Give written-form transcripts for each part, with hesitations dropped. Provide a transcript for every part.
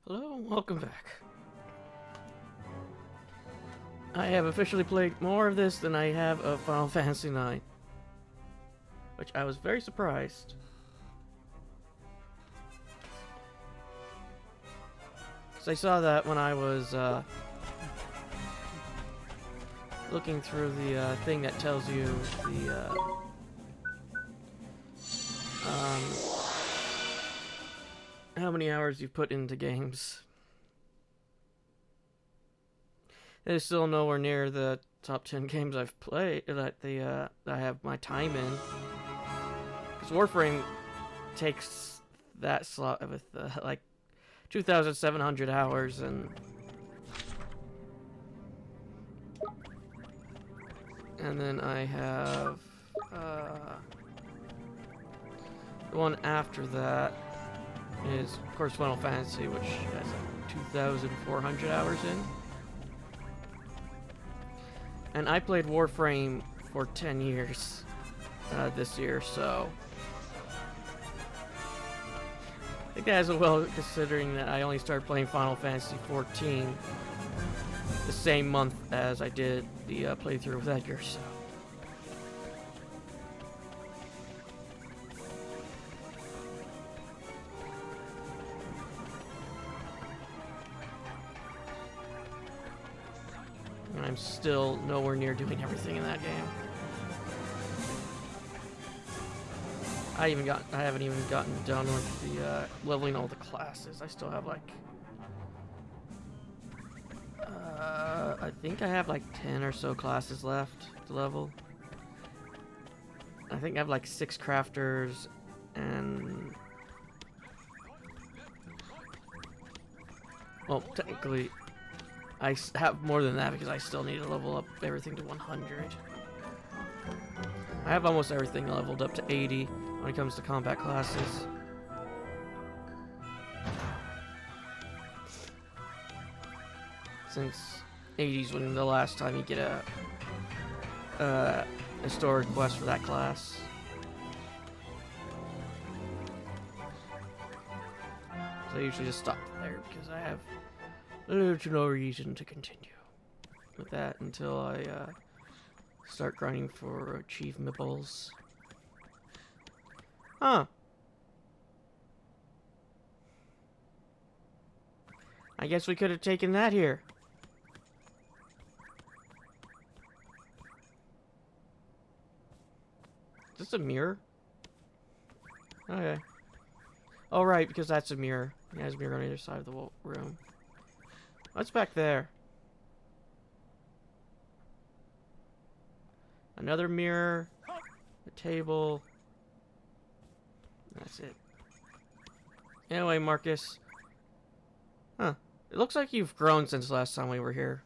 Hello and welcome back. I have officially played more of this than I have of Final Fantasy IX, which I was very surprised. So I saw that when I was looking through the thing that tells you the how many hours you've put into games. It is still nowhere near the top 10 games I've played that I have my time in. Because Warframe takes that slot with like 2,700 hours and then I have the one after that is of course Final Fantasy, which has like 2,400 hours in. And I played Warframe for 10 years this year, so I think that is well, considering that I only started playing Final Fantasy XIV the same month as I did the playthrough with Edgar, so. And I'm still nowhere near doing everything in that game. I haven't even gotten done with the leveling all the classes. I still have like I think I have like 10 or so classes left to level. I think I have like 6 crafters and well, technically I have more than that because I still need to level up everything to 100. I have almost everything leveled up to 80 when it comes to combat classes. Since 80's when the last time you get a store request for that class. So I usually just stop there because I have little to no reason to continue with that until I start grinding for achievables. Huh. I guess we could have taken that here. Is this a mirror? Okay. Oh, right, because that's a mirror. It has a mirror on either side of the room. What's back there? Another mirror. A table. That's it. Anyway, Marcus. Huh. It looks like you've grown since last time we were here.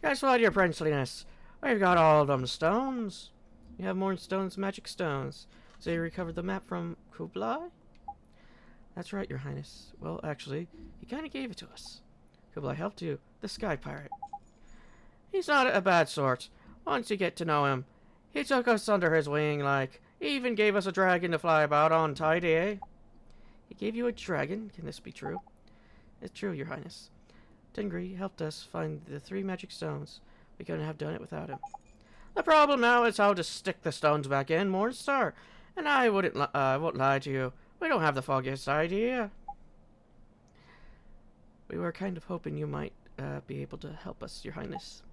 Guess what, your princeliness? We've got all of them stones. You have more stones, magic stones. So you recovered the map from Kublai? That's right, your highness. Well, actually, he kind of gave it to us. Kublai helped you, the sky pirate. He's not a bad sort. Once you get to know him, he took us under his wing, like, he even gave us a dragon to fly about on tidy, eh? He gave you a dragon? Can this be true? It's true, your highness. Tengri helped us find the 3 magic stones. We couldn't have done it without him. The problem now is how to stick the stones back in, Mornstar. And I won't lie to you. We don't have the foggiest idea. We were kind of hoping you might be able to help us, your highness.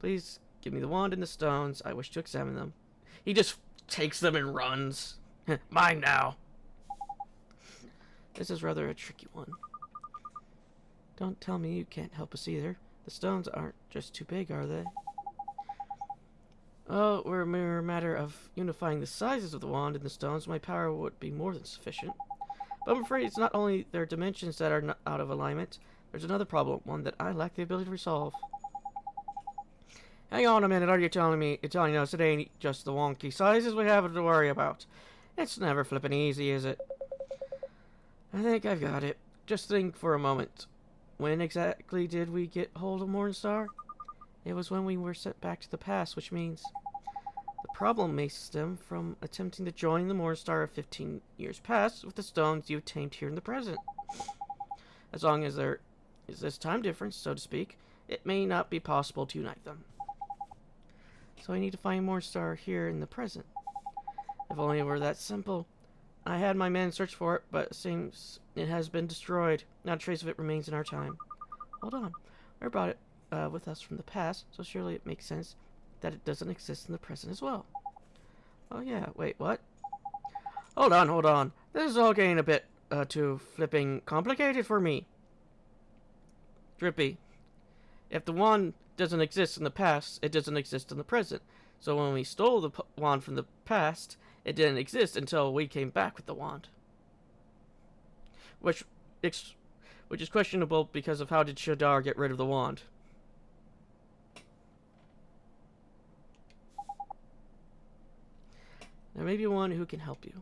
Please give me the wand and the stones. I wish to examine them. He just takes them and runs. Mine now. This is rather a tricky one. Don't tell me you can't help us either. The stones aren't just too big, are they? Oh, we're a mere matter of unifying the sizes of the wand and the stones. My power would be more than sufficient. But I'm afraid it's not only their dimensions that are not out of alignment. There's another problem, one that I lack the ability to resolve. Hang on a minute, are you telling us it ain't just the wonky sizes we have to worry about? It's never flippin' easy, is it? I think I've got it. Just think for a moment. When exactly did we get hold of Morningstar? It was when we were sent back to the past, which means the problem may stem from attempting to join the Morningstar of 15 years past with the stones you obtained here in the present. As long as there is this time difference, so to speak, it may not be possible to unite them. So I need to find Morningstar here in the present. If only it were that simple. I had my men search for it, but it seems it has been destroyed. Not a trace of it remains in our time. Hold on. We brought it with us from the past, so surely it makes sense that it doesn't exist in the present as well. Oh yeah, wait, what? Hold on. This is all getting a bit too flipping complicated for me. Drippy. If the wand doesn't exist in the past, it doesn't exist in the present. So when we stole the wand from the past, it didn't exist until we came back with the wand. Which is questionable because of how did Shadar get rid of the wand? There may be one who can help you.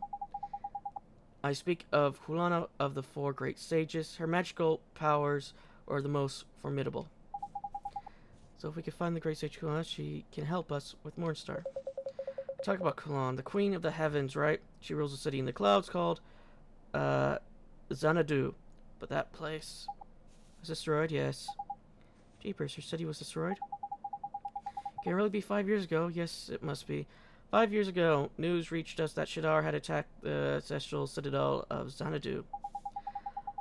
I speak of Hulana of the four great sages. Her magical powers are the most formidable. So if we can find the great sage Hulana, she can help us with Morningstar. Talk about Kulan, the queen of the heavens, right? She rules a city in the clouds called Xanadu. But that place was destroyed, yes. Jeepers, her city was destroyed? Can it really be 5 years ago? Yes, it must be. 5 years ago, news reached us that Shadar had attacked the ancestral citadel of Xanadu.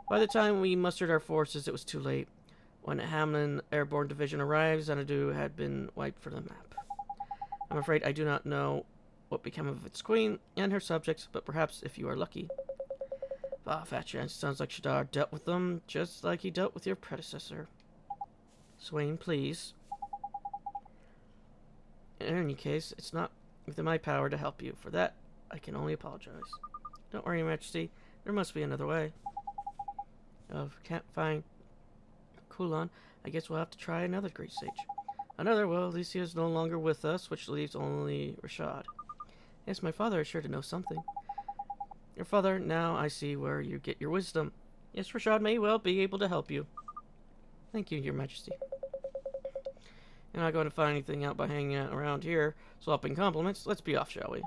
By the time we mustered our forces, it was too late. When Hamlin Airborne Division arrived, Xanadu had been wiped from the map. I'm afraid I do not know what became of its queen and her subjects, but perhaps if you are lucky. Ah, fat chance. Sounds like Shadar dealt with them just like he dealt with your predecessor. Swain, please. In any case, it's not within my power to help you. For that, I can only apologize. Don't worry, Your Majesty. There must be another way. If we can't find Kulan, I guess we'll have to try another great sage. Another? Well, Alicia is no longer with us, which leaves only Rashad. Yes, my father is sure to know something. Your father, now I see where you get your wisdom. Yes, Rashad may well be able to help you. Thank you, Your Majesty. You're not going to find anything out by hanging out around here, swapping compliments. Let's be off, shall we?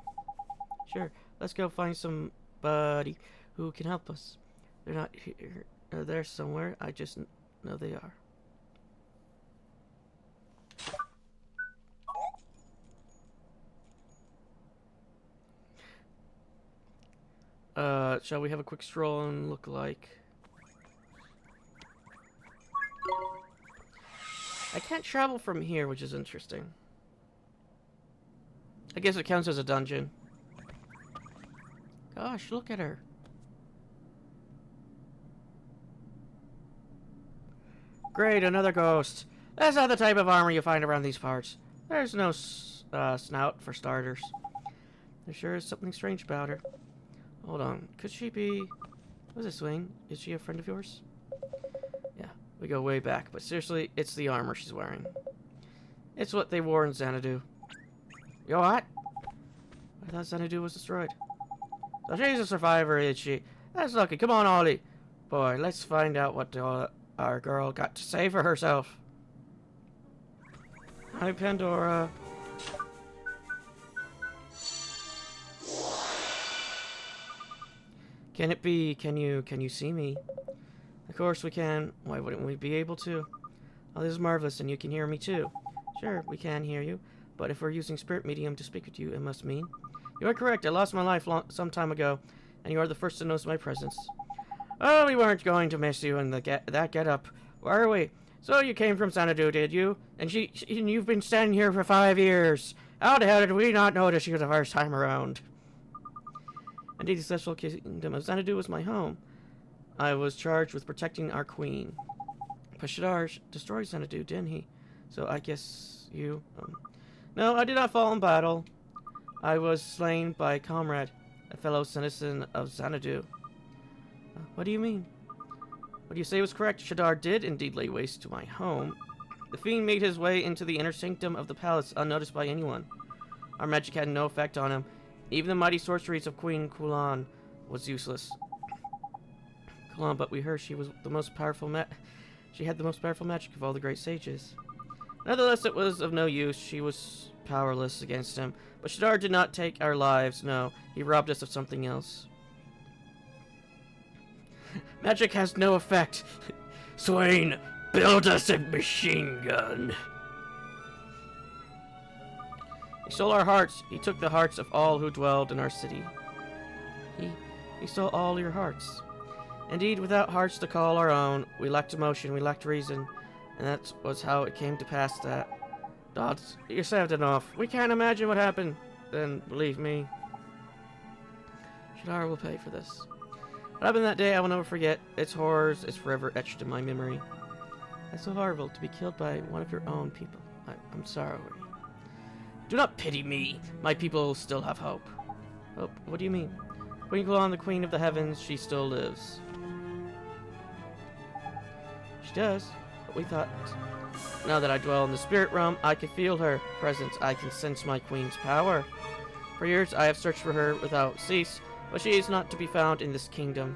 Sure, let's go find somebody who can help us. They're not here. They're there somewhere. I just know they are. Shall we have a quick stroll and look like? I can't travel from here, which is interesting. I guess it counts as a dungeon. Gosh, look at her. Great, another ghost. That's not the type of armor you find around these parts. There's no snout, for starters. There sure is something strange about her. Hold on, could she be... What's this, Wayne? Is she a friend of yours? Yeah, we go way back, but seriously, it's the armor she's wearing. It's what they wore in Xanadu. Yo, what? I thought Xanadu was destroyed. So she's a survivor, is she? That's lucky. Come on, Ollie. Boy, let's find out what our girl got to say for herself. Hi, Pandora. Can it be? Can you see me? Of course we can. Why wouldn't we be able to? Oh, this is marvelous, and you can hear me too. Sure, we can hear you, but if we're using spirit medium to speak with you, it must mean... You are correct. I lost my life some time ago, and you are the first to notice my presence. Oh, we weren't going to miss you in that get-up, were we? So you came from Xanadu, did you? And you've been standing here for 5 years. How the hell did we not notice you the first time around? Indeed, the celestial kingdom of Xanadu was my home. I was charged with protecting our queen. But Shadar destroyed Xanadu, didn't he? So I guess you... No, I did not fall in battle. I was slain by a comrade, a fellow citizen of Xanadu. What do you mean? What you say was correct. Shadar did indeed lay waste to my home. The fiend made his way into the inner sanctum of the palace unnoticed by anyone. Our magic had no effect on him. Even the mighty sorceries of Queen Kulan was useless. Kulan, but we heard she was the most powerful she had the most powerful magic of all the great sages. Nevertheless, it was of no use. She was powerless against him. But Shadar did not take our lives, no. He robbed us of something else. Magic has no effect. Swain, build us a machine gun. He stole our hearts. He took the hearts of all who dwelled in our city. He stole all your hearts. Indeed, without hearts to call our own, we lacked emotion, we lacked reason, and that was how it came to pass that... Dots, you saved enough. We can't imagine what happened. Then, believe me, Shadar will pay for this. What happened that day, I will never forget. Its horrors is forever etched in my memory. It's so horrible to be killed by one of your own people. I'm sorry. Do not pity me. My people still have hope. Hope? What do you mean? Queen Kulon, the Queen of the Heavens, she still lives. She does, but we thought... Now that I dwell in the spirit realm, I can feel her presence. I can sense my queen's power. For years, I have searched for her without cease, but she is not to be found in this kingdom.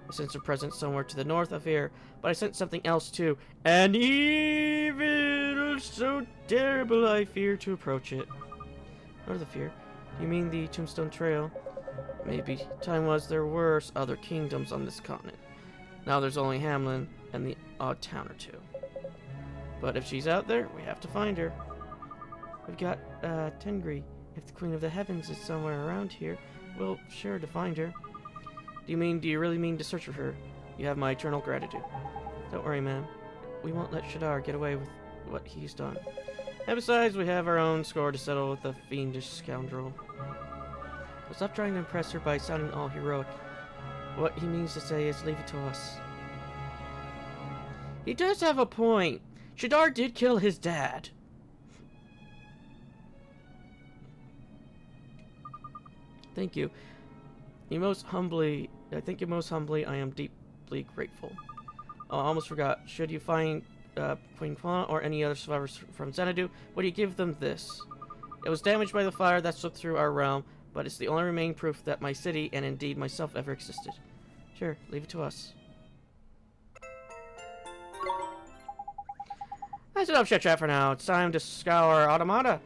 I sense her presence somewhere to the north of here, but I sense something else too. An evil so terrible I fear to approach it. North of here? You mean the Tombstone Trail? Maybe. Time was there were other kingdoms on this continent. Now there's only Hamlin and the odd town or two. But if she's out there, we have to find her. We've got Tengri. If the Queen of the Heavens is somewhere around here, we'll sure to find her. Do you really mean to search for her? You have my eternal gratitude. Don't worry, ma'am. We won't let Shadar get away with what he's done. And besides, we have our own score to settle with the fiendish scoundrel. But stop trying to impress her by sounding all heroic. What he means to say is leave it to us. He does have a point. Shadar did kill his dad. Thank you. I thank you most humbly, I am deeply grateful. Oh, I almost forgot. Should you find Queen Kwan or any other survivors from Xanadu, would you give them this? It was damaged by the fire that swept through our realm, but it's the only remaining proof that my city, and indeed myself, ever existed. Sure, leave it to us. That's enough chit-chat for now. It's time to scour Automata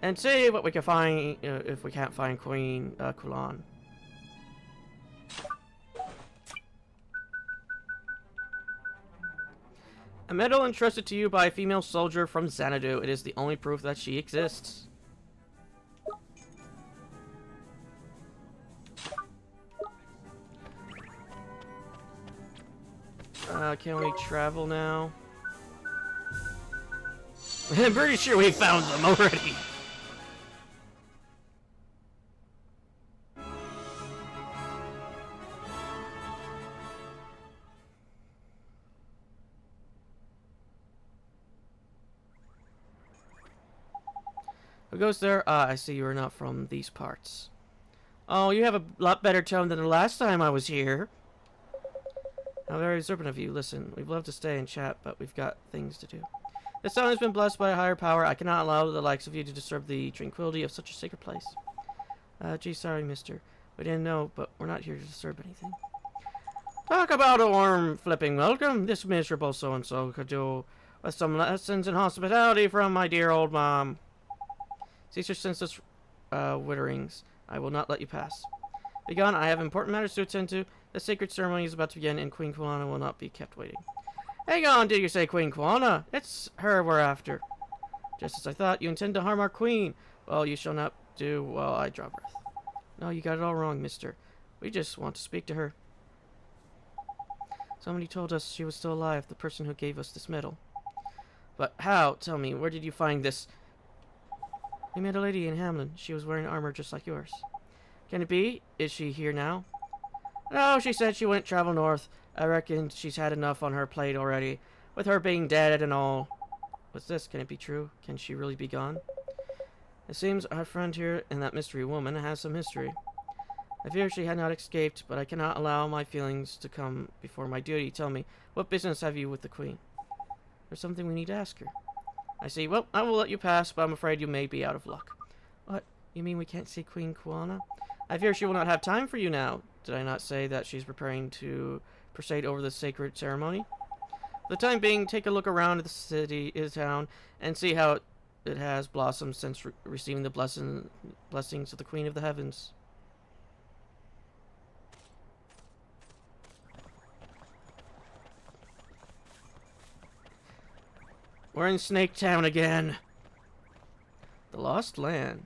and see what we can find if we can't find Queen Kulan. A medal entrusted to you by a female soldier from Xanadu. It is the only proof that she exists. Can we travel now? I'm pretty sure we found them already. Who goes there? Ah, I see you are not from these parts. Oh, you have a lot better tone than the last time I was here. How very observant of you. Listen, we'd love to stay and chat, but we've got things to do. This town has been blessed by a higher power. I cannot allow the likes of you to disturb the tranquility of such a sacred place. Gee, sorry, mister. We didn't know, but we're not here to disturb anything. Talk about a warm, flipping welcome. This miserable so-and-so could do with some lessons in hospitality from my dear old mom. Cease your senseless witterings. I will not let you pass. Begone, I have important matters to attend to. The sacred ceremony is about to begin, and Queen Kuana will not be kept waiting. Hang on, did you say Queen Kuana? It's her we're after. Just as I thought, you intend to harm our queen. Well, you shall not do while I draw breath. No, you got it all wrong, mister. We just want to speak to her. Somebody told us she was still alive, the person who gave us this medal. But how? Tell me, where did you find this? We met a lady in Hamlin. She was wearing armor just like yours. Can it be? Is she here now? No, she said she went travel north. I reckon she's had enough on her plate already, with her being dead and all. What's this? Can it be true? Can she really be gone? It seems our friend here and that mystery woman has some history. I fear she had not escaped, but I cannot allow my feelings to come before my duty. Tell me, what business have you with the queen? There's something we need to ask her. I see. Well, I will let you pass, but I'm afraid you may be out of luck. What? You mean we can't see Queen Kuana? I fear she will not have time for you now. Did I not say that she's preparing to proceed over the sacred ceremony? For the time being, take a look around the city, town, and see how it has blossomed since receiving the blessings of the Queen of the Heavens. We're in Snake Town again. The Lost Land.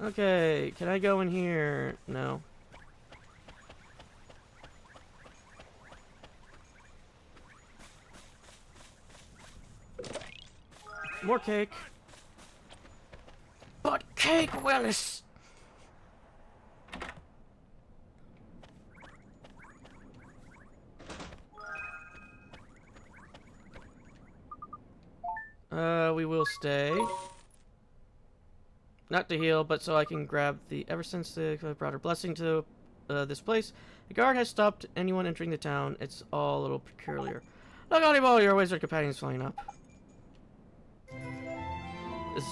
Okay, can I go in here? No. More cake. But cake, Willis! We will stay. Not to heal, but so I can grab the... Ever since the brought her blessing to this place, the guard has stopped anyone entering the town. It's all a little peculiar. Look, Audible, your wizard companion's flying up.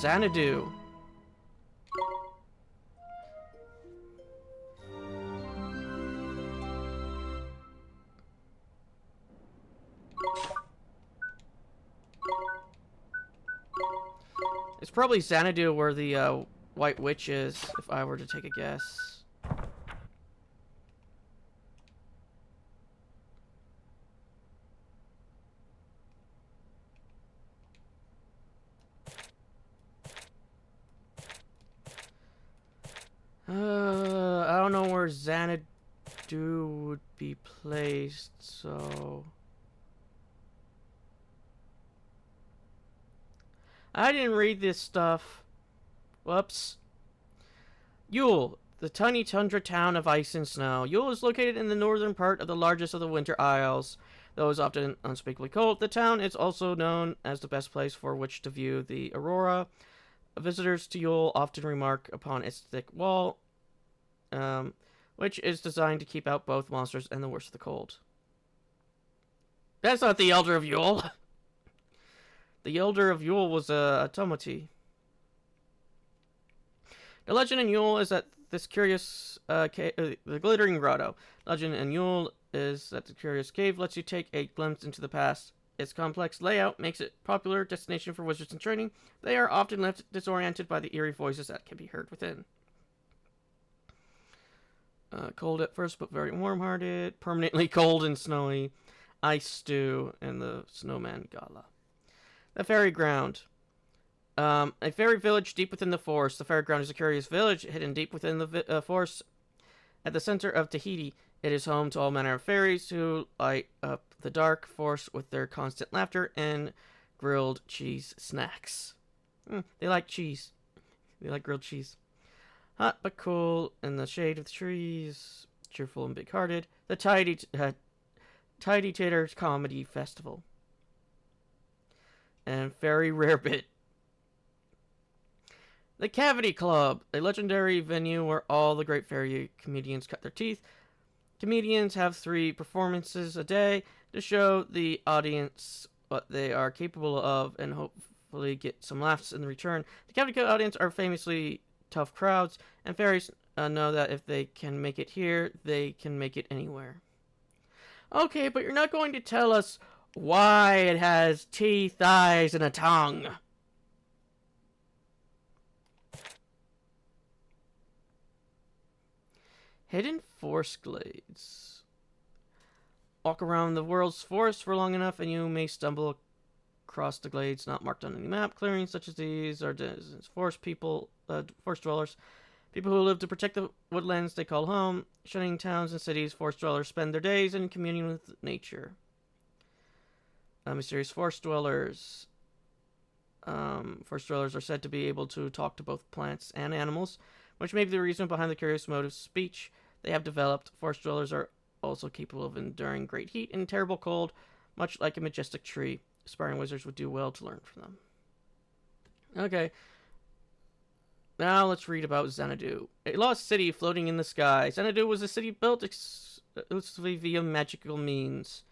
Xanadu. It's probably Xanadu where the White Witch is, if I were to take a guess. I don't know where Xanadu would be placed, so... I didn't read this stuff. Whoops. Yule, the tiny tundra town of ice and snow. Yule is located in the northern part of the largest of the Winter Isles. Though it's often unspeakably cold, the town is also known as the best place for which to view the aurora. Visitors to Yule often remark upon its thick wall, which is designed to keep out both monsters and the worst of the cold. That's not the Elder of Yule. The Elder of Yule was a Tomati. The legend in Yule is that this curious the glittering grotto. Legend in Yule is that the curious cave lets you take a glimpse into the past. Its complex layout makes it a popular destination for wizards in training. They are often left disoriented by the eerie voices that can be heard within. Cold at first, but very warm-hearted. Permanently cold and snowy. Ice stew and the snowman gala. The Fairy Ground. A fairy village deep within the forest. The Fairy Ground is a curious village hidden deep within the forest. At the center of Tahiti, it is home to all manner of fairies who light up the dark forest with their constant laughter and grilled cheese snacks. They like cheese. They like grilled cheese. Hot but cool in the shade of the trees. Cheerful and big-hearted. The Tidy Taters Comedy Festival. And Fairy Rarebit. The Cavity Club, a legendary venue where all the great fairy comedians cut their teeth. Comedians have 3 performances a day to show the audience what they are capable of and hopefully get some laughs in return. The Cavity Club audience are famously tough crowds, and fairies know that if they can make it here, they can make it anywhere. Okay, but you're not going to tell us why it has teeth, eyes, and a tongue. Hidden forest glades. Walk around the world's forest for long enough and you may stumble across the glades not marked on any map. Clearings such as these are forest dwellers. People who live to protect the woodlands they call home. Shunning towns and cities, forest dwellers spend their days in communion with nature. Mysterious forest dwellers. Forest dwellers are said to be able to talk to both plants and animals, which may be the reason behind the curious mode of speech they have developed. Forest dwellers are also capable of enduring great heat and terrible cold, much like a majestic tree. Aspiring wizards would do well to learn from them. Okay. Now let's read about Xanadu. A lost city floating in the sky. Xanadu was a city built exclusively via magical means.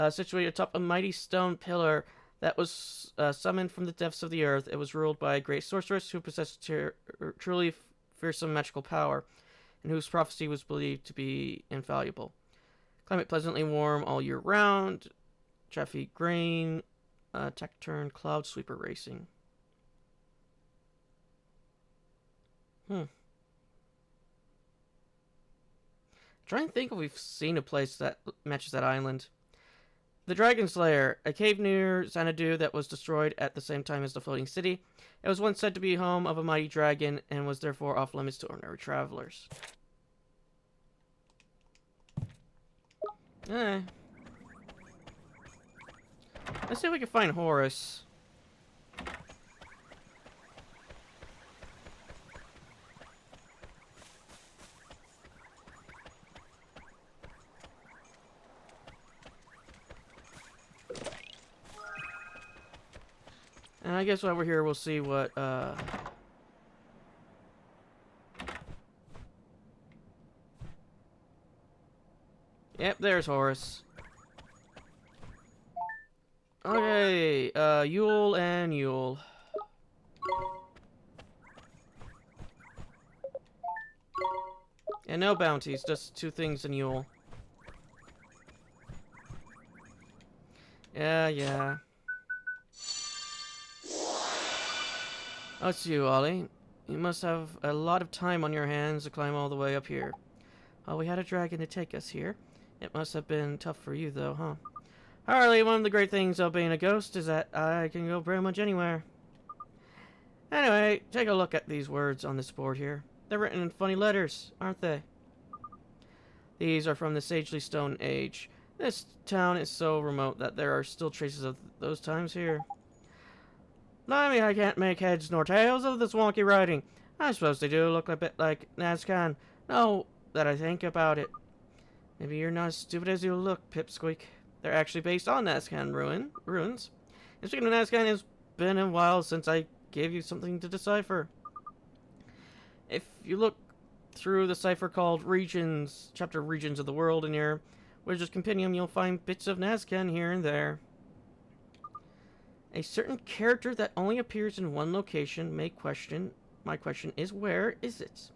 Situated atop a mighty stone pillar that was summoned from the depths of the earth. It was ruled by a great sorceress who possessed truly fearsome magical power, and whose prophecy was believed to be infallible. Climate pleasantly warm all year round. Chaffee grain. Tech turn. Cloud sweeper racing. Trying to think if we've seen a place that matches that island. The Dragon's Lair, a cave near Xanadu that was destroyed at the same time as the floating city. It was once said to be home of a mighty dragon and was therefore off limits to ordinary travelers. Eh. Let's see if we can find Horus. And I guess while we're here, we'll see what, Yep, there's Horus. Okay, Yule and Yule. And no bounties, just 2 things in Yule. Yeah. Oh, it's you, Ollie. You must have a lot of time on your hands to climb all the way up here. Oh, we had a dragon to take us here. It must have been tough for you, though, huh? Harley, one of the great things of being a ghost is that I can go pretty much anywhere. Anyway, take a look at these words on this board here. They're written in funny letters, aren't they? These are from the Sagely Stone Age. This town is so remote that there are still traces of those times here. Blimey, I can't make heads nor tails of this wonky writing. I suppose they do look a bit like Nazcan. No, that I think about it. Maybe you're not as stupid as you look, Pipsqueak. They're actually based on Nazcan ruins. And speaking of Nazcan, it's been a while since I gave you something to decipher. If you look through the cipher called Regions, chapter Regions of the World in your Wizard's Compendium, you'll find bits of Nazcan here and there. A certain character that only appears in one location may question. My question is, where is it?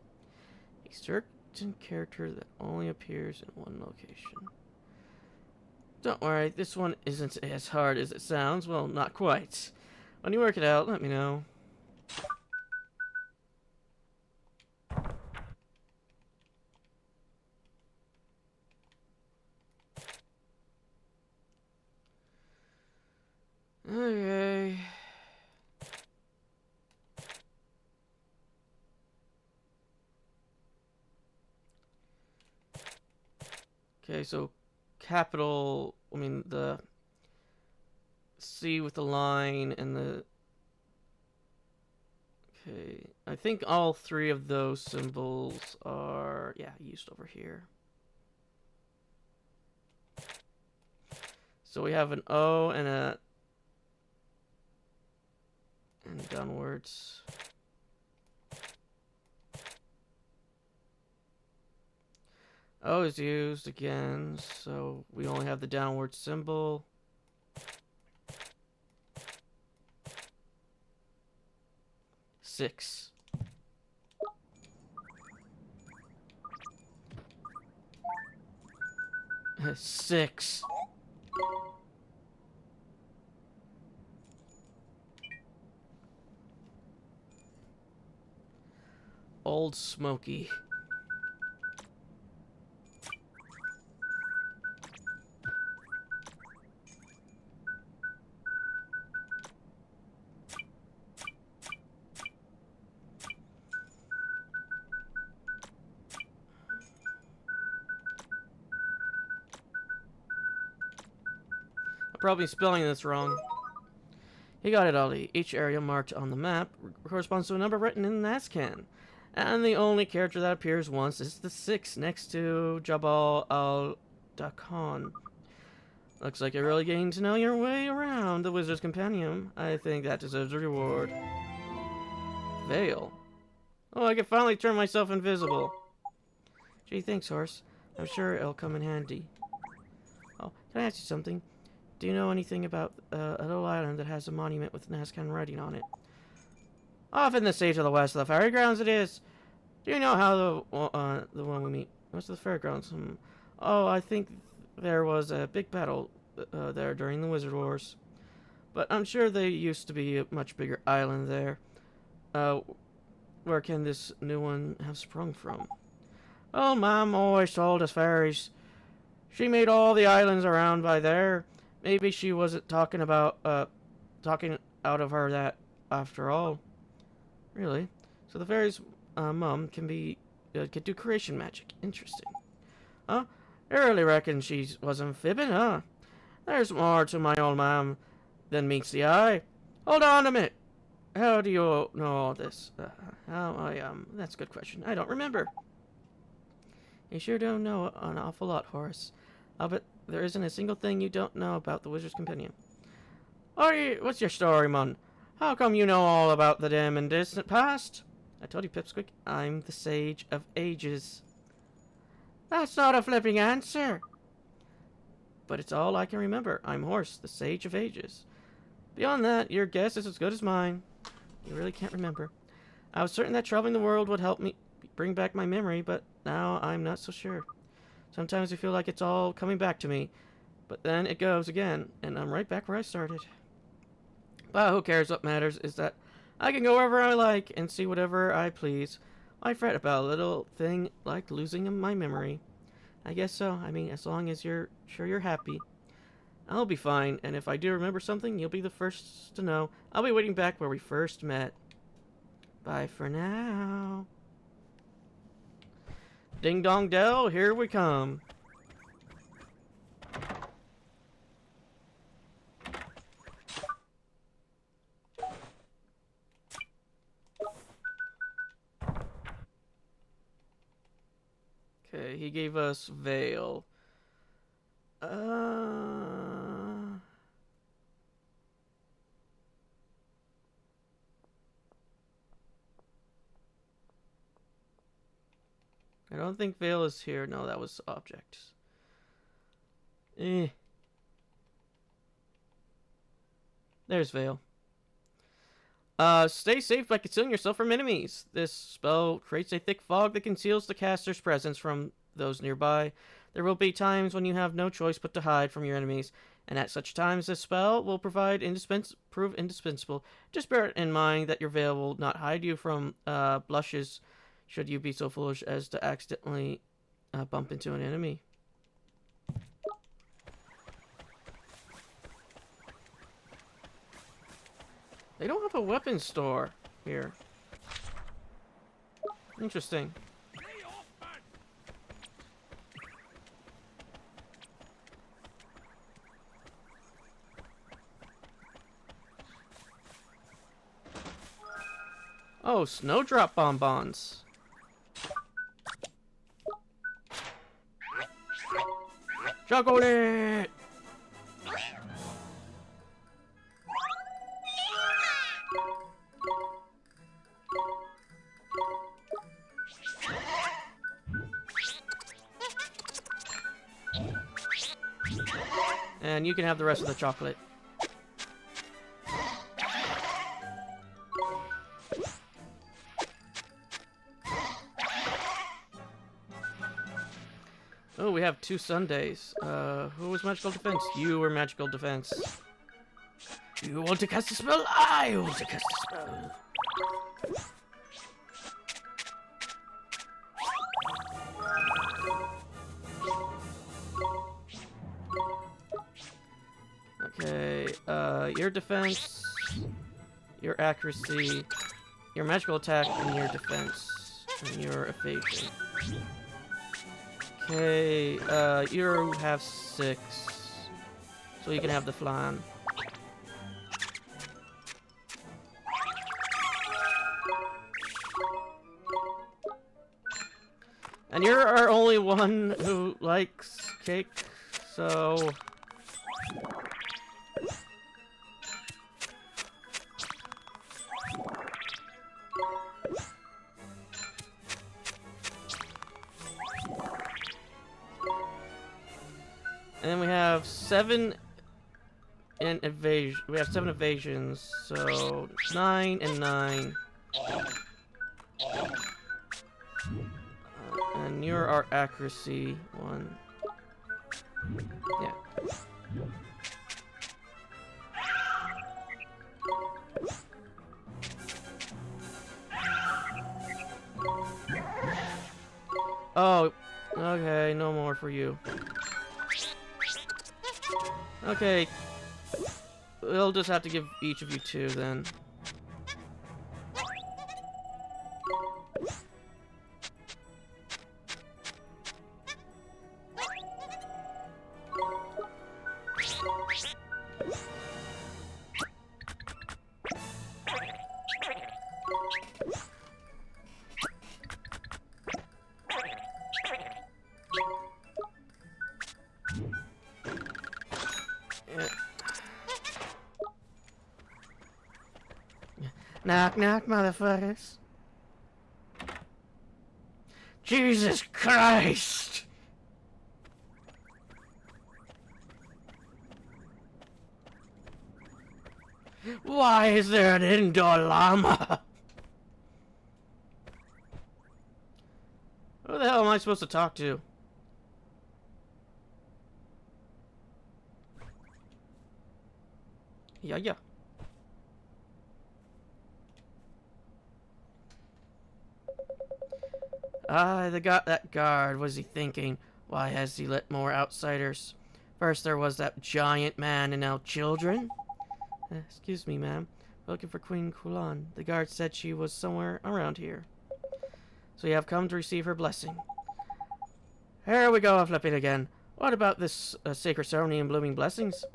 A certain character that only appears in one location. Don't worry, this one isn't as hard as it sounds. Well, not quite. When you work it out, let me know. Okay. Okay, so capital, I mean the C with the line and the... Okay, I think all 3 of those symbols are, yeah, used over here. So we have an O and a... and downwards. O is used again, so we only have the downward symbol. Six. Six. Old Smoky. Probably spelling this wrong. You got it, Ollie. Each area marked on the map corresponds to a number written in Nazcan. And the only character that appears once is the 6 next to Jabal al-Dakhan. Looks like you're really getting to know your way around the Wizard's Compendium. I think that deserves a reward. Veil. Oh, I can finally turn myself invisible. Gee, thanks, Horse. I'm sure it'll come in handy. Oh, can I ask you something? Do you know anything about a little island that has a monument with Nazcan writing on it? Off in the sea to the west of the fairy grounds it is. Do you know how the one we meet? What's the fairgrounds? Oh, I think there was a big battle there during the Wizard Wars. But I'm sure there used to be a much bigger island there. Where can this new one have sprung from? Oh, Mom always told us fairies. She made all the islands around by there. Maybe she wasn't talking talking out of her that after all. Really? So the fairies' mom can do creation magic. Interesting. Huh? I really reckon she wasn't fibbing, huh? There's more to my old mom than meets the eye. Hold on a minute. How do you know all this? That's a good question. I don't remember. You sure don't know an awful lot, Horace. I'll bet there isn't a single thing you don't know about the Wizard's Companion. What's your story, Mon? How come you know all about the dim and distant past? I told you, Pipsqueak, I'm the Sage of Ages. That's not a flipping answer. But it's all I can remember. I'm Horace, the Sage of Ages. Beyond that, your guess is as good as mine. You really can't remember. I was certain that traveling the world would help me bring back my memory, but now I'm not so sure. Sometimes I feel like it's all coming back to me, but then it goes again, and I'm right back where I started. But who cares? What matters is that I can go wherever I like and see whatever I please. Why fret about a little thing like losing my memory? I guess so. I mean, as long as you're sure you're happy. I'll be fine, and if I do remember something, you'll be the first to know. I'll be waiting back where we first met. Bye for now. Ding dong dell, here we come. Okay, he gave us Veil. I don't think Veil is here. No, that was objects. There's Veil. Stay safe by concealing yourself from enemies. This spell creates a thick fog that conceals the caster's presence from those nearby. There will be times when you have no choice but to hide from your enemies, and at such times this spell will prove indispensable. Just bear in mind that your veil will not hide you from blushes should you be so foolish as to accidentally bump into an enemy. They don't have a weapons store here. Interesting. Oh, snowdrop bonbons. Chocolate! And you can have the rest of the chocolate. Oh, we have 2 Sundays. Who was magical defense? You were magical defense. You want to cast a spell? I want to cast a spell. Okay, your defense, your accuracy, your magical attack, and your defense, and your evasion. Okay, you have 6, so you can have the flan. And you're our only one who likes cake, so... And we have 7 in evasion. We have 7 evasions, so 9 and 9. And you're our accuracy one. Yeah. Oh, okay, no more for you. Okay, we'll just have to give each of you 2 then. Knock, knock, motherfuckers. Jesus Christ! Why is there an indoor llama? Who the hell am I supposed to talk to? Yeah. That guard, what is he thinking? Why has he let more outsiders? First there was that giant man and now children? Excuse me, ma'am. Looking for Queen Kulan. The guard said she was somewhere around here. So you have come to receive her blessing. Here we go, flipping again. What about this sacred ceremony and blooming blessings?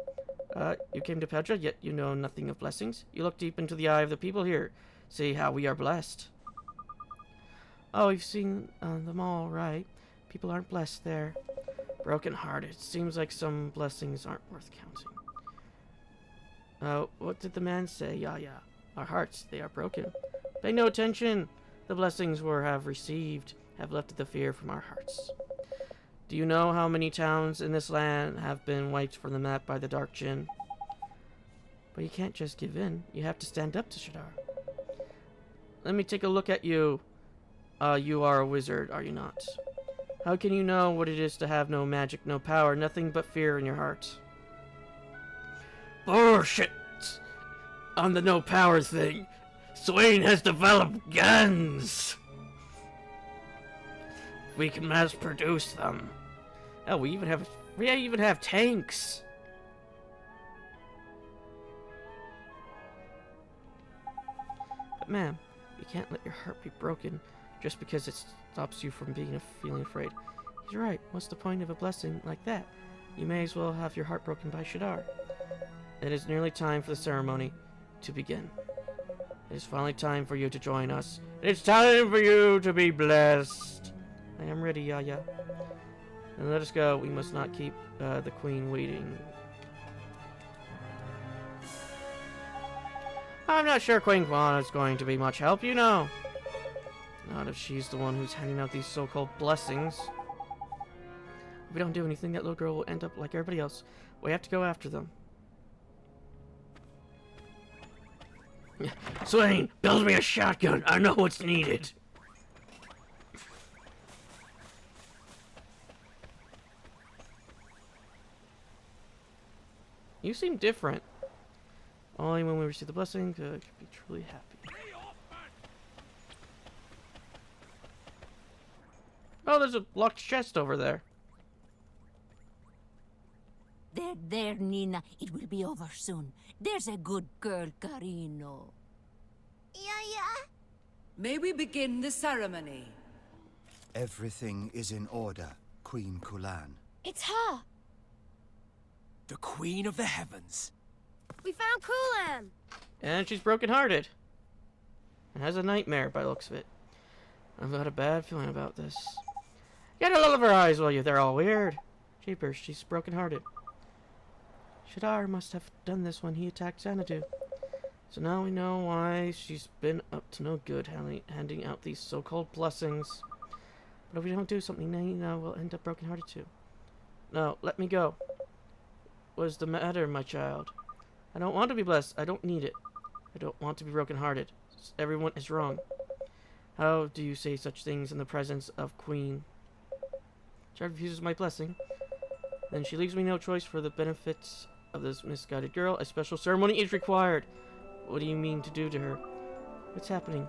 You came to Petra, yet you know nothing of blessings. You look deep into the eye of the people here. See how we are blessed. Oh, you've seen them all, right? People aren't blessed there. Broken-hearted. Seems like some blessings aren't worth counting. What did the man say? Yeah. Our hearts, they are broken. Pay no attention. The blessings we have received have lifted the fear from our hearts. Do you know how many towns in this land have been wiped from the map by the Dark Djinn? But you can't just give in. You have to stand up to Shadar. Let me take a look at you. You are a wizard, are you not? How can you know what it is to have no magic, no power, nothing but fear in your heart? Bullshit! On the no power thing, Swain has developed guns! We can mass produce them. Oh, we even have tanks. But ma'am, you can't let your heart be broken just because it stops you from feeling afraid. He's right. What's the point of a blessing like that? You may as well have your heart broken by Shadar. It is nearly time for the ceremony to begin. It is finally time for you to join us. It's time for you to be blessed. I am ready, Yaya. And let us go. We must not keep the queen waiting. I'm not sure Queen Kwan is going to be much help, you know. Not if she's the one who's handing out these so-called blessings. If we don't do anything, that little girl will end up like everybody else. We have to go after them. Swain, build me a shotgun. I know what's needed. You seem different. Only when we receive the blessing could be truly happy. Oh, there's a locked chest over there. There, Nina. It will be over soon. There's a good girl, Carino. Yeah. May we begin the ceremony? Everything is in order, Queen Kulan. It's her. The Queen of the Heavens. We found Kulan. And she's broken-hearted. And has a nightmare by the looks of it. I've got a bad feeling about this. Get a look of her eyes, will you? They're all weird. Jeepers, she's broken-hearted. Shadar must have done this when he attacked Xanadu. So now we know why she's been up to no good handing out these so-called blessings. But if we don't do something, Nina will end up broken-hearted too. No, let me go. What is the matter, my child? I don't want to be blessed. I don't need it. I don't want to be brokenhearted. Everyone is wrong. How do you say such things in the presence of Queen? She refuses my blessing. Then she leaves me no choice for the benefits of this misguided girl. A special ceremony is required. What do you mean to do to her? What's happening?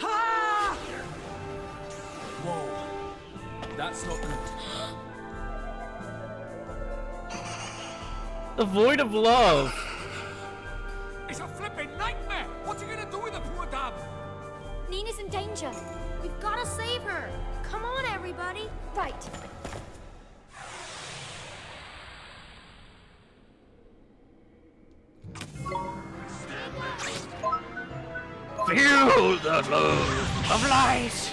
Ha! Whoa. That's not good. The void of love. It's a flipping nightmare! What's he gonna do with the poor dam? Nina's in danger. We've got to save her. Come on, everybody. Right. Feel the love of light.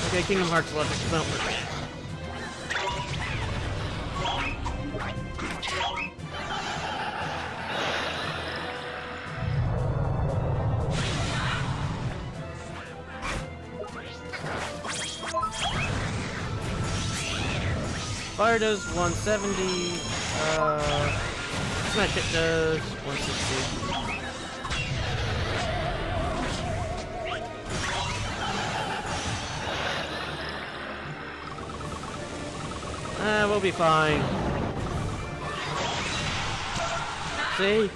Okay, Kingdom Hearts logic does not work. Fire does 170. Smash hit does 160. We'll be fine. See?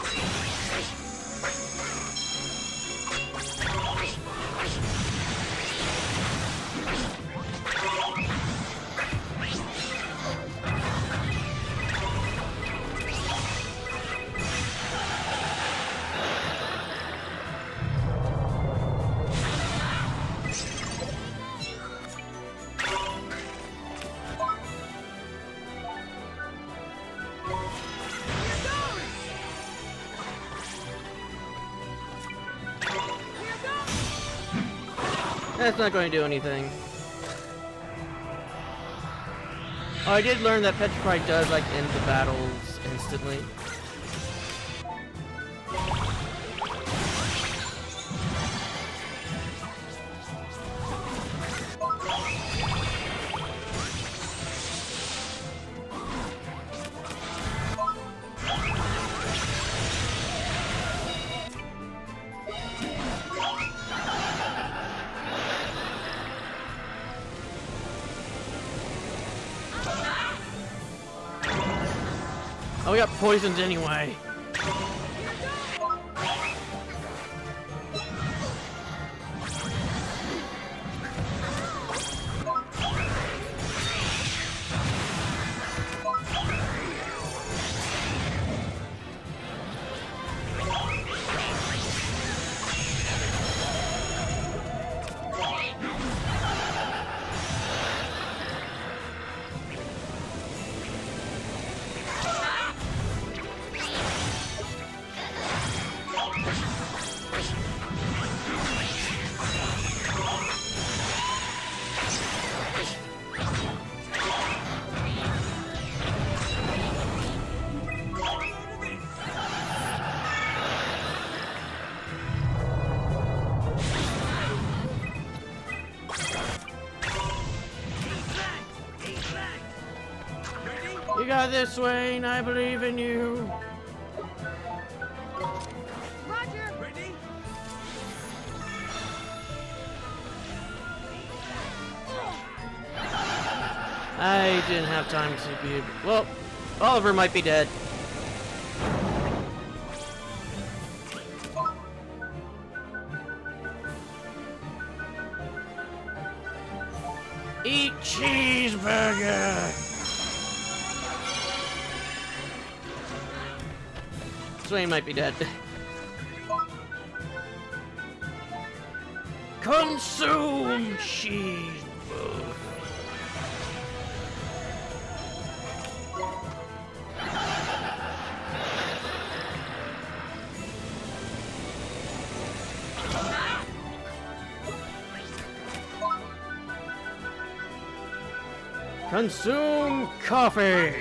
That's not going to do anything. Oh, I did learn that Petrify does, like, end the battles instantly. Oh, we got poisoned anyway. You got this, Wayne. I believe in you. Roger. Ready? I didn't have time to be... Well, Oliver might be dead. Eat cheeseburger! Swain might be dead. Consume cheeseburger! Consume coffee!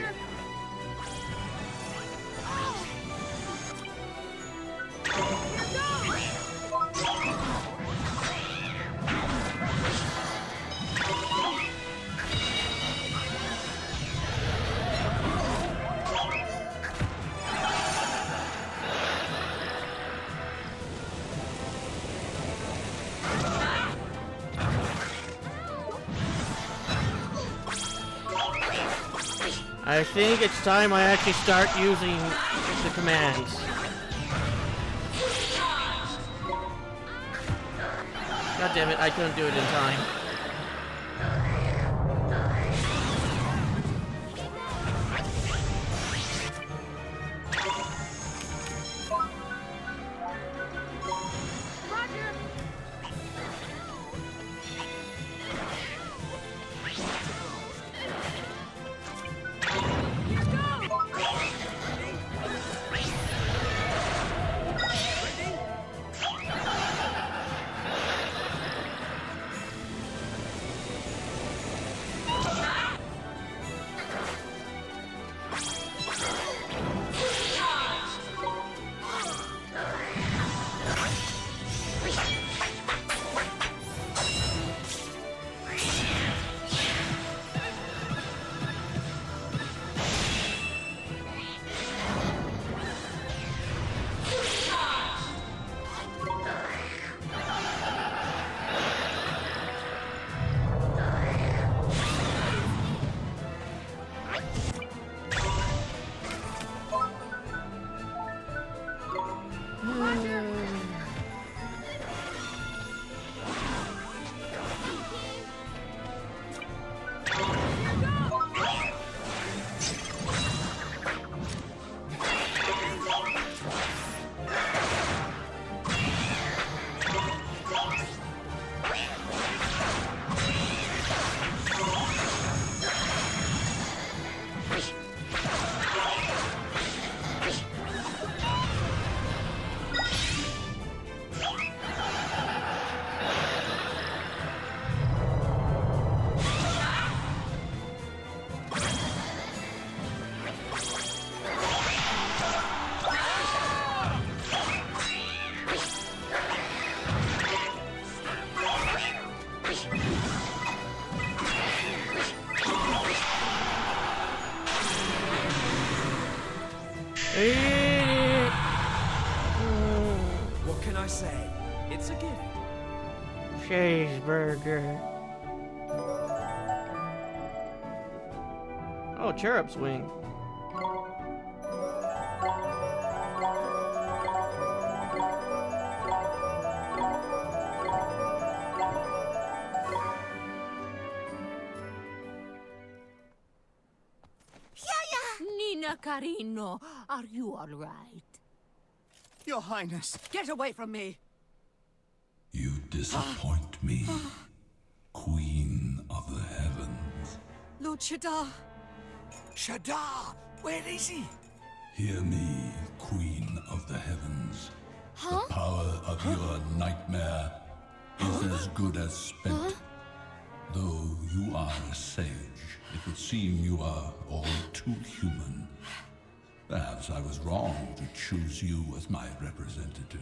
I think it's time I actually start using the commands. God damn it, I couldn't do it in time. What can I say? It's a gift. Cheeseburger. Oh, cherub's wing. Nina Carino, are you all right? Your Highness. Get away from me! You disappoint me, Queen of the Heavens. Lord Shadar! Shadar! Where is he? Hear me, Queen of the Heavens. Huh? The power of your nightmare is as good as spent. Though you are a sage, it would seem you are all too human. Perhaps I was wrong to choose you as my representative.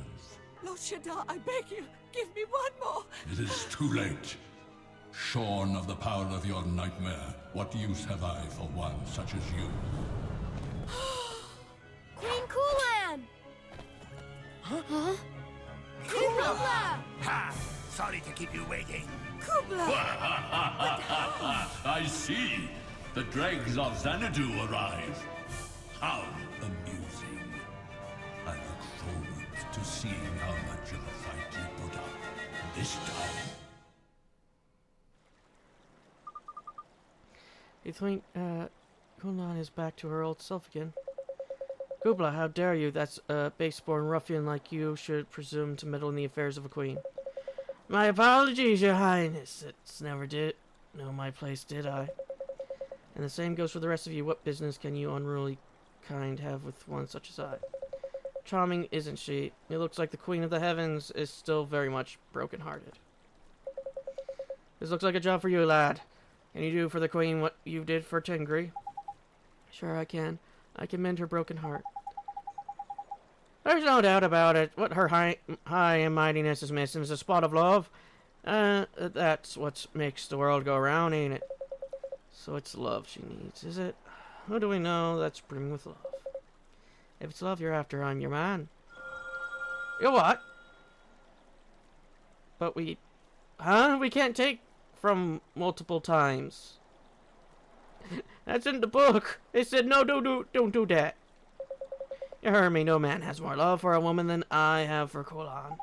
Lord Shadar, I beg you, give me one more! It is too late. Shorn of the power of your nightmare, what use have I for one such as you? Queen Kulan! Huh? Kubla! Ha! Sorry to keep you waiting. Kubla! I see. The dregs of Xanadu arrive. How amusing. I look forward to seeing how much of a fight you put up this time. You think, Kulan is back to her old self again? Kubla, how dare you? That's a base-born ruffian like you should presume to meddle in the affairs of a queen. My apologies, your highness. It's never did know my place, did I? And the same goes for the rest of you. What business can you unruly kind have with one such as I? Charming, isn't she? It looks like the Queen of the Heavens is still very much broken-hearted. This looks like a job for you, lad. Can you do for the Queen what you did for Tingri? Sure I can. I can mend her broken heart. There's no doubt about it. What her high and mightiness is missing is a spot of love. That's what makes the world go round, ain't it? So it's love she needs, is it? Who do we know that's brimming with love? If it's love you're after, I'm your man. You what? But we... Huh? We can't take from multiple times. That's in the book. They said no, don't do that. You heard me. No man has more love for a woman than I have for Kulan.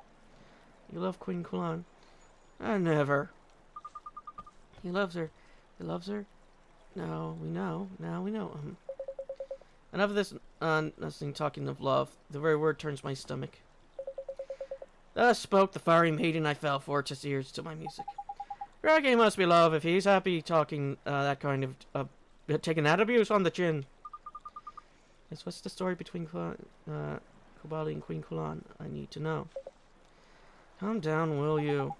You love Queen Kulan? I never. He loves her. He loves her? No, we know. Now we know. Enough of this nothing talking of love. The very word turns my stomach. Thus spoke the fiery maiden I fell for, to ears to my music. Reggae must be love if he's happy talking that kind of taking that abuse on the chin. Yes, what's the story between Kubali and Queen Kulan? I need to know. Calm down, will you?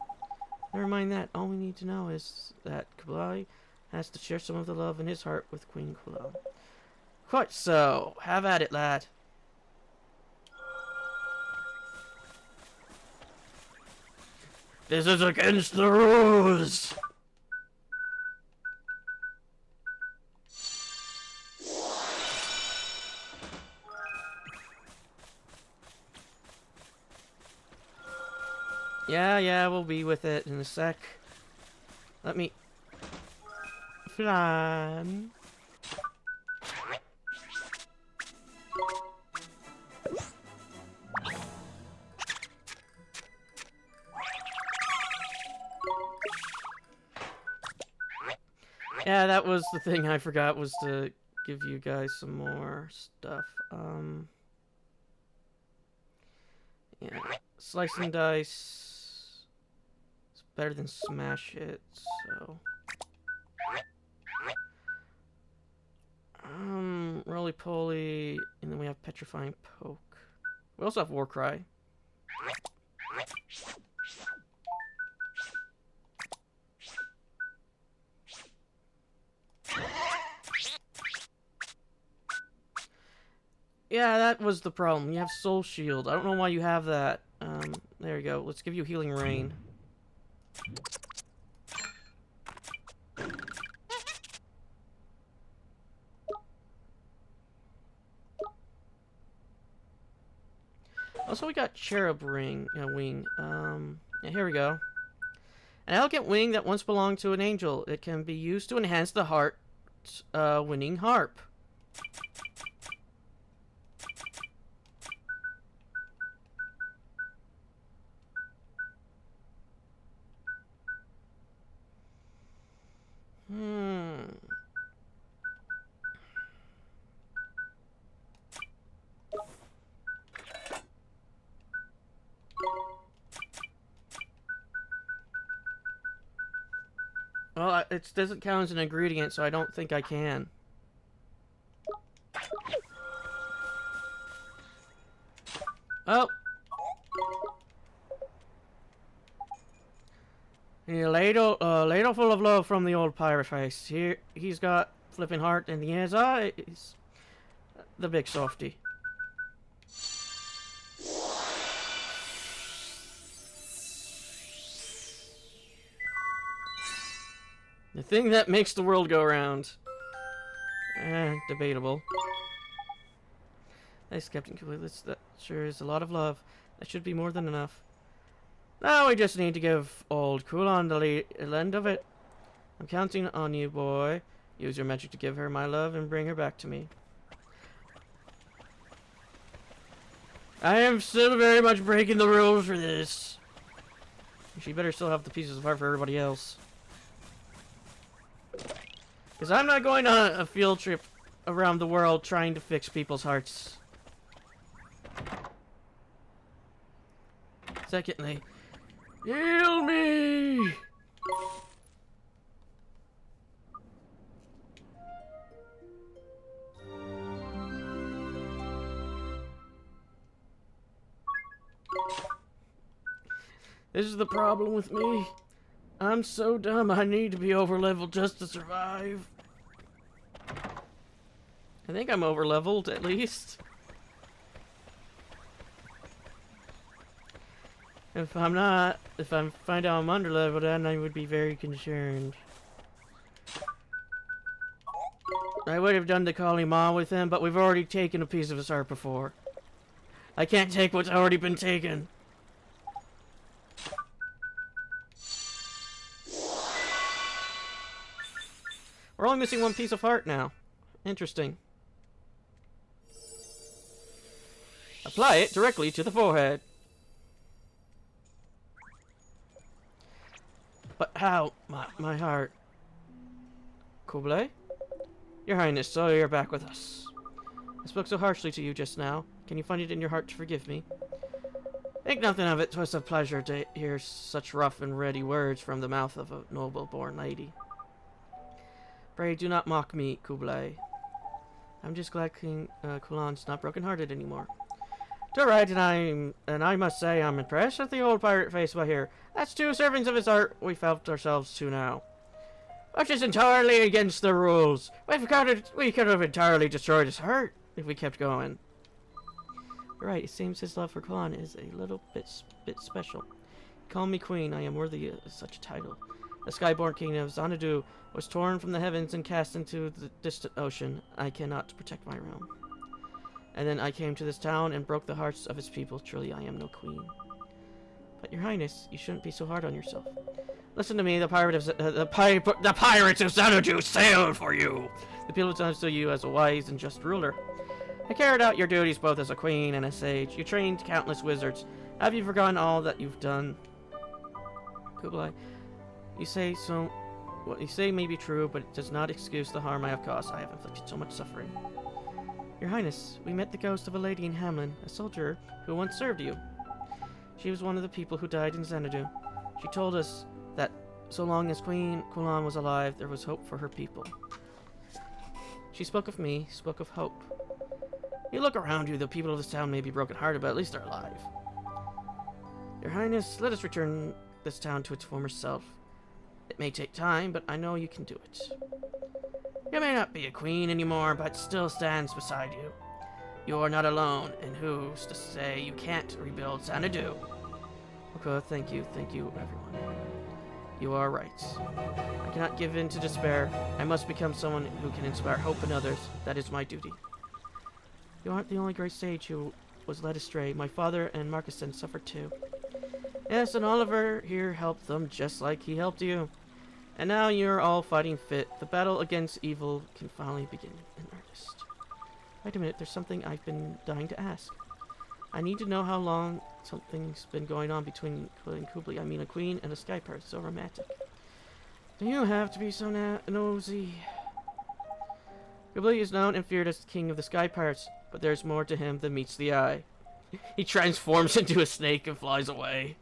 Never mind that. All we need to know is that Kubali has to share some of the love in his heart with Queen Kulan. Quite so. Have at it, lad. This is against the rules! Yeah, we'll be with it in a sec. Let me... Flan. Yeah, that was the thing I forgot, was to give you guys some more stuff. Yeah, slice and dice. It's better than smash it, so. Roly-poly, and then we have petrifying poke. We also have war cry. Yeah, that was the problem. You have Soul Shield. I don't know why you have that. There you go. Let's give you Healing Rain. Also, we got Cherub Wing. Yeah, here we go. An elegant wing that once belonged to an angel. It can be used to enhance the heart winning harp. Well, it doesn't count as an ingredient, so I don't think I can. Oh! A ladle full of love from the old pirate face. Here, he's got flipping heart in his eyes. The big softy. The thing that makes the world go round. Debatable. Nice, Captain Coolidge. That sure is a lot of love. That should be more than enough. Now we just need to give old Kulan the lend of it. I'm counting on you, boy. Use your magic to give her my love and bring her back to me. I am still very much breaking the rules for this. She better still have the pieces of heart for everybody else. Because I'm not going on a field trip around the world trying to fix people's hearts. Secondly, heal me! This is the problem with me. I'm so dumb I need to be over-leveled just to survive. I think I'm over-leveled, at least. If I'm not, if I find out I'm under-leveled, then I would be very concerned. I would have done the Kali Ma with him, but we've already taken a piece of his heart before. I can't take what's already been taken. We're only missing one piece of heart now. Interesting. Apply it directly to the forehead. But how? My heart. Kublai? Your Highness, so you're back with us. I spoke so harshly to you just now. Can you find it in your heart to forgive me? Think nothing of it. 'Twas a pleasure to hear such rough and ready words from the mouth of a noble-born lady. Pray do not mock me, Kublai. I'm just glad King Kulan's not broken-hearted anymore. To right, and I must say I'm impressed with the old pirate face by here. That's 2 servings of his art we felt ourselves to now. Which is entirely against the rules. We could have entirely destroyed his heart if we kept going. Right, it seems his love for Kulan is a little bit special. Call me Queen, I am worthy of such a title. The skyborn king of Xanadu was torn from the heavens and cast into the distant ocean. I cannot protect my realm. And then I came to this town and broke the hearts of its people. Truly, I am no queen. But Your Highness, you shouldn't be so hard on yourself. Listen to me, the pirates of Xanadu sailed for you. The people of Xanadu saw you as a wise and just ruler. I carried out your duties both as a queen and a sage. You trained countless wizards. Have you forgotten all that you've done? Kublai, you say so. What you say may be true, but it does not excuse the harm I have caused. I have inflicted so much suffering. Your Highness, we met the ghost of a lady in Hamlin, a soldier who once served you. She was one of the people who died in Xanadu. She told us that so long as Queen Kulan was alive, there was hope for her people. She spoke of me, spoke of hope. You look around you, the people of this town may be broken-hearted, but at least they're alive. Your Highness, let us return this town to its former self. It may take time, but I know you can do it. You may not be a queen anymore, but still stands beside you. You are not alone, and who's to say you can't rebuild Xanadu? Okay, thank you, everyone. You are right. I cannot give in to despair. I must become someone who can inspire hope in others. That is my duty. You aren't the only great sage who was led astray. My father and Marcuson suffered too. Yes, and Oliver here helped them just like he helped you. And now you're all fighting fit. The battle against evil can finally begin in earnest. Wait a minute, there's something I've been dying to ask. I need to know how long something's been going on between Kublai. I mean, a queen and a sky pirate. So romantic. Do you have to be so nosy? Kublai is known and feared as the king of the sky pirates, but there's more to him than meets the eye. He transforms into a snake and flies away.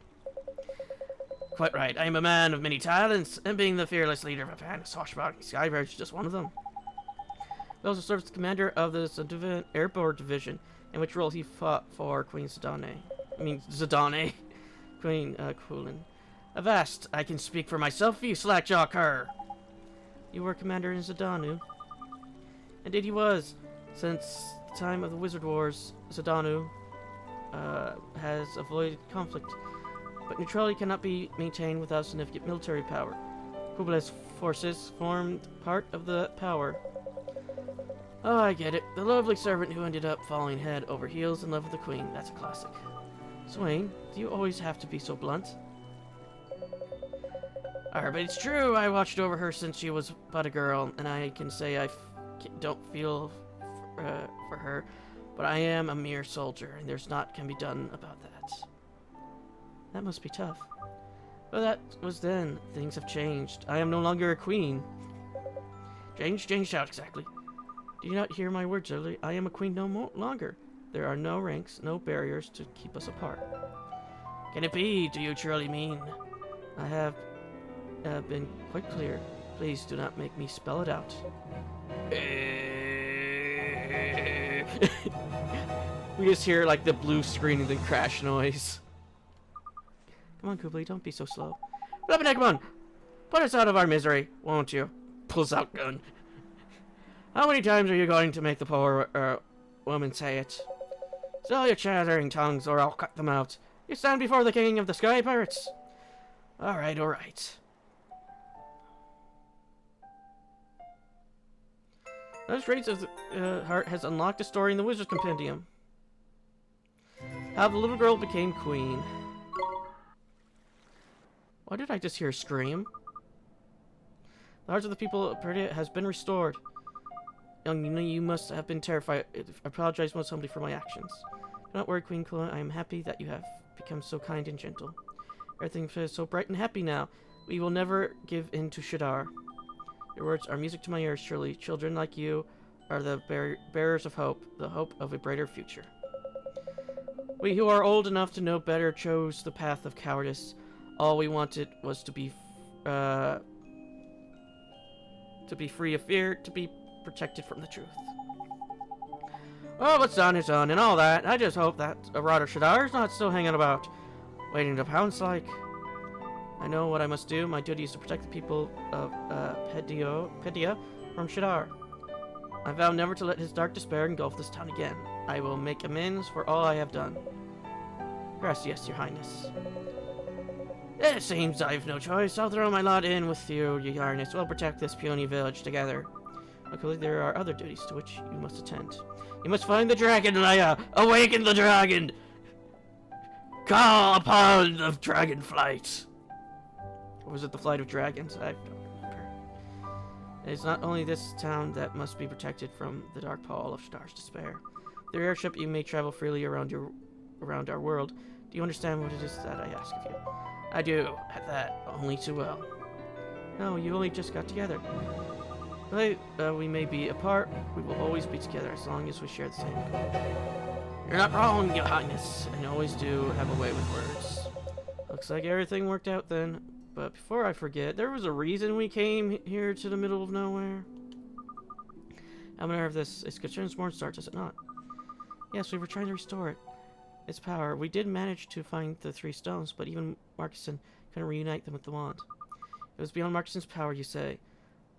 Quite right. I am a man of many talents, and being the fearless leader of a band of swashbuckling sky pirates is just one of them. He also serves as commander of the Zanduvin Airborne Division, in which role he fought for Queen Zidane. Queen Kulan. Avast, I can speak for myself, you slackjaw cur. You were commander in Zidanu. Indeed he was. Since the time of the Wizard Wars, Zidanu has avoided conflict. But neutrality cannot be maintained without significant military power. Kublai's forces formed part of the power. Oh, I get it. The lovely servant who ended up falling head over heels in love with the queen. That's a classic. Swain, do you always have to be so blunt? But it's true. I watched over her since she was but a girl, and I can say I don't feel for her, but I am a mere soldier, and there's not can be done about that. That must be tough. Well, that was then. Things have changed. I am no longer a queen. Changed out exactly. Did you not hear my words earlier? I am a queen no longer. There are no ranks, no barriers to keep us apart. Can it be? Do you truly mean? I have been quite clear. Please do not make me spell it out. We just hear like the blue screen and the crash noise. Come on, Kublai, don't be so slow. Come on! Put us out of our misery, won't you? Pulls out gun. How many times are you going to make the poor woman say it? Still your chattering tongues, or I'll cut them out. You stand before the king of the sky pirates. Alright. Those Rates of the Heart has unlocked a story in the Wizard's Compendium. How the little girl became queen. Why did I just hear a scream? The hearts of the people of Peridea has been restored. Young Nina, you must have been terrified. I apologize most humbly for my actions. Do not worry, Queen Kula. I am happy that you have become so kind and gentle. Everything feels so bright and happy now. We will never give in to Shadar. Your words are music to my ears, surely. Children like you are the bearers of hope, the hope of a brighter future. We who are old enough to know better chose the path of cowardice. All we wanted was to be free of fear, to be protected from the truth. Oh, what's done is done, and all that. I just hope that Marauder Shadar is not still hanging about, waiting to pounce like. I know what I must do. My duty is to protect the people of Peridea from Shadar. I vow never to let his dark despair engulf this town again. I will make amends for all I have done. Gracias, Your Highness. It seems I've no choice. I'll throw my lot in with you, Your Highness. We'll protect this puny village together. Luckily, there are other duties to which you must attend. You must find the dragon, Leia! Awaken the dragon! Call upon the dragon flight! Or was it the flight of dragons? I don't remember. It is not only this town that must be protected from the dark pall of Shadar's despair. Through your airship, you may travel freely around our world. Do you understand what it is that I ask of you? I do. At that, only too well. No, you only just got together. We may be apart, we will always be together as long as we share the same goal. You're not wrong, Your Highness, and you always do have a way with words. Looks like everything worked out then. But before I forget, there was a reason we came here to the middle of nowhere. I'm aware of this. It concerns Mornstar, does it not? Yes, we were trying to restore its power. We did manage to find the 3 stones, but even Marcusson couldn't reunite them with the wand. It was beyond Marcusson's power, you say.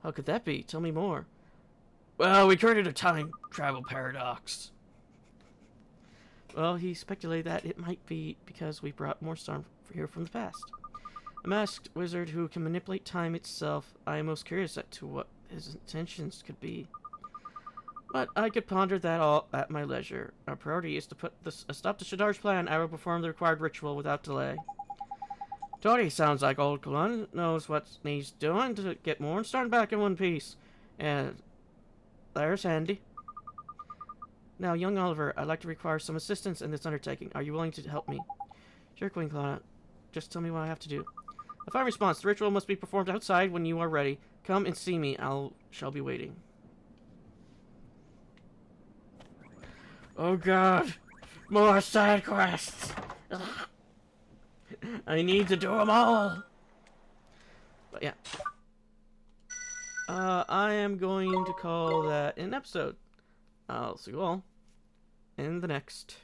How could that be? Tell me more. Well, we created a time travel paradox. Well, he speculated that it might be because we brought Mornstar here from the past. A masked wizard who can manipulate time itself. I am most curious as to what his intentions could be. But I could ponder that all at my leisure. Our priority is to put a stop to Shadar's plan. I will perform the required ritual without delay. Tori sounds like old Kulun knows what needs doing to get Mornstar back in one piece. And there's handy. Now, young Oliver, I'd like to require some assistance in this undertaking. Are you willing to help me? Sure, Queen Claudia. Just tell me what I have to do. A fine response. The ritual must be performed outside when you are ready. Come and see me. Shall be waiting. Oh god. More side quests. I need to do them all. But yeah. I am going to call that an episode. I'll see you all in the next.